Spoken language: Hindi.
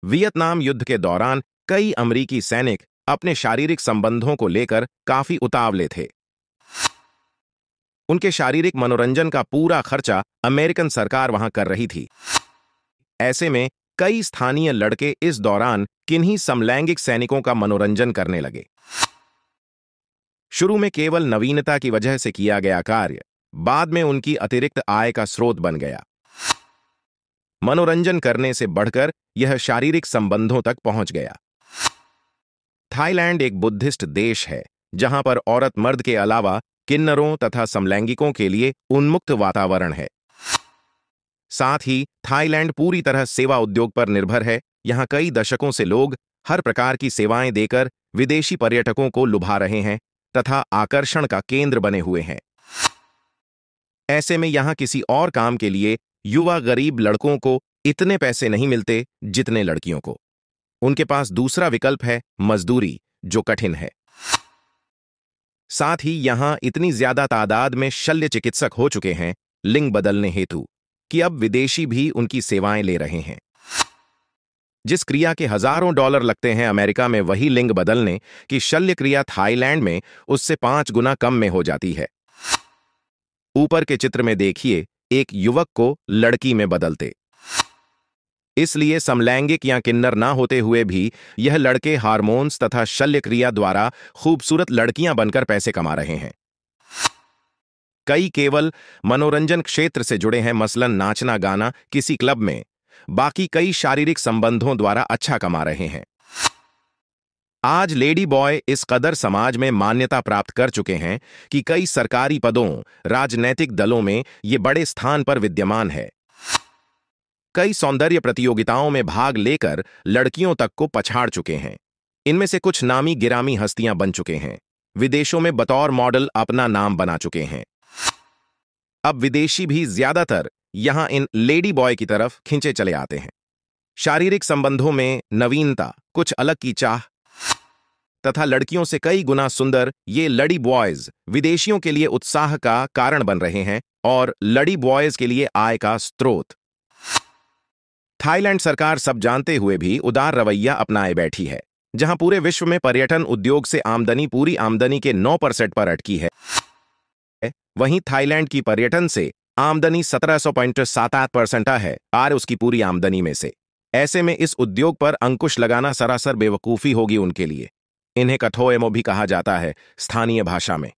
वियतनाम युद्ध के दौरान कई अमेरिकी सैनिक अपने शारीरिक संबंधों को लेकर काफी उतावले थे। उनके शारीरिक मनोरंजन का पूरा खर्चा अमेरिकन सरकार वहां कर रही थी। ऐसे में कई स्थानीय लड़के इस दौरान किन्हीं समलैंगिक सैनिकों का मनोरंजन करने लगे। शुरू में केवल नवीनता की वजह से किया गया कार्य बाद में उनकी अतिरिक्त आय का स्रोत बन गया। मनोरंजन करने से बढ़कर यह शारीरिक संबंधों तक पहुंच गया। थाईलैंड एक बुद्धिस्ट देश है जहां पर औरत मर्द के अलावा किन्नरों तथा समलैंगिकों के लिए उन्मुक्त वातावरण है। साथ ही थाईलैंड पूरी तरह सेवा उद्योग पर निर्भर है। यहां कई दशकों से लोग हर प्रकार की सेवाएं देकर विदेशी पर्यटकों को लुभा रहे हैं तथा आकर्षण का केंद्र बने हुए हैं। ऐसे में यहां किसी और काम के लिए युवा गरीब लड़कों को इतने पैसे नहीं मिलते जितने लड़कियों को। उनके पास दूसरा विकल्प है मजदूरी, जो कठिन है। साथ ही यहां इतनी ज्यादा तादाद में शल्य चिकित्सक हो चुके हैं लिंग बदलने हेतु कि अब विदेशी भी उनकी सेवाएं ले रहे हैं। जिस क्रिया के हजारों डॉलर लगते हैं अमेरिका में वही लिंग बदलने की शल्य क्रिया थाईलैंड में उससे 5 गुना कम में हो जाती है। ऊपर के चित्र में देखिए एक युवक को लड़की में बदलते। इसलिए समलैंगिक या किन्नर ना होते हुए भी यह लड़के हार्मोन्स तथा शल्य क्रिया द्वारा खूबसूरत लड़कियां बनकर पैसे कमा रहे हैं। कई केवल मनोरंजन क्षेत्र से जुड़े हैं, मसलन नाचना गाना किसी क्लब में। बाकी कई शारीरिक संबंधों द्वारा अच्छा कमा रहे हैं। आज लेडी बॉय इस कदर समाज में मान्यता प्राप्त कर चुके हैं कि कई सरकारी पदों, राजनैतिक दलों में ये बड़े स्थान पर विद्यमान है। कई सौंदर्य प्रतियोगिताओं में भाग लेकर लड़कियों तक को पछाड़ चुके हैं। इनमें से कुछ नामी गिरामी हस्तियां बन चुके हैं। विदेशों में बतौर मॉडल अपना नाम बना चुके हैं। अब विदेशी भी ज्यादातर यहां इन लेडी बॉय की तरफ खिंचे चले आते हैं। शारीरिक संबंधों में नवीनता, कुछ अलग की चाह तथा लड़कियों से कई गुना सुंदर ये लड़ी बॉयज विदेशियों के लिए उत्साह का कारण बन रहे हैं और लड़ी बॉयज के लिए आय का स्रोत। थाईलैंड सरकार सब जानते हुए भी उदार रवैया अपनाए बैठी है। जहां पूरे विश्व में पर्यटन उद्योग से आमदनी पूरी आमदनी के 9% पर अटकी है, वहीं थाईलैंड की पर्यटन से आमदनी 17.78% है और उसकी पूरी आमदनी में से। ऐसे में इस उद्योग पर अंकुश लगाना सरासर बेवकूफी होगी उनके लिए। इन्हें कठोएमो भी कहा जाता है स्थानीय भाषा में।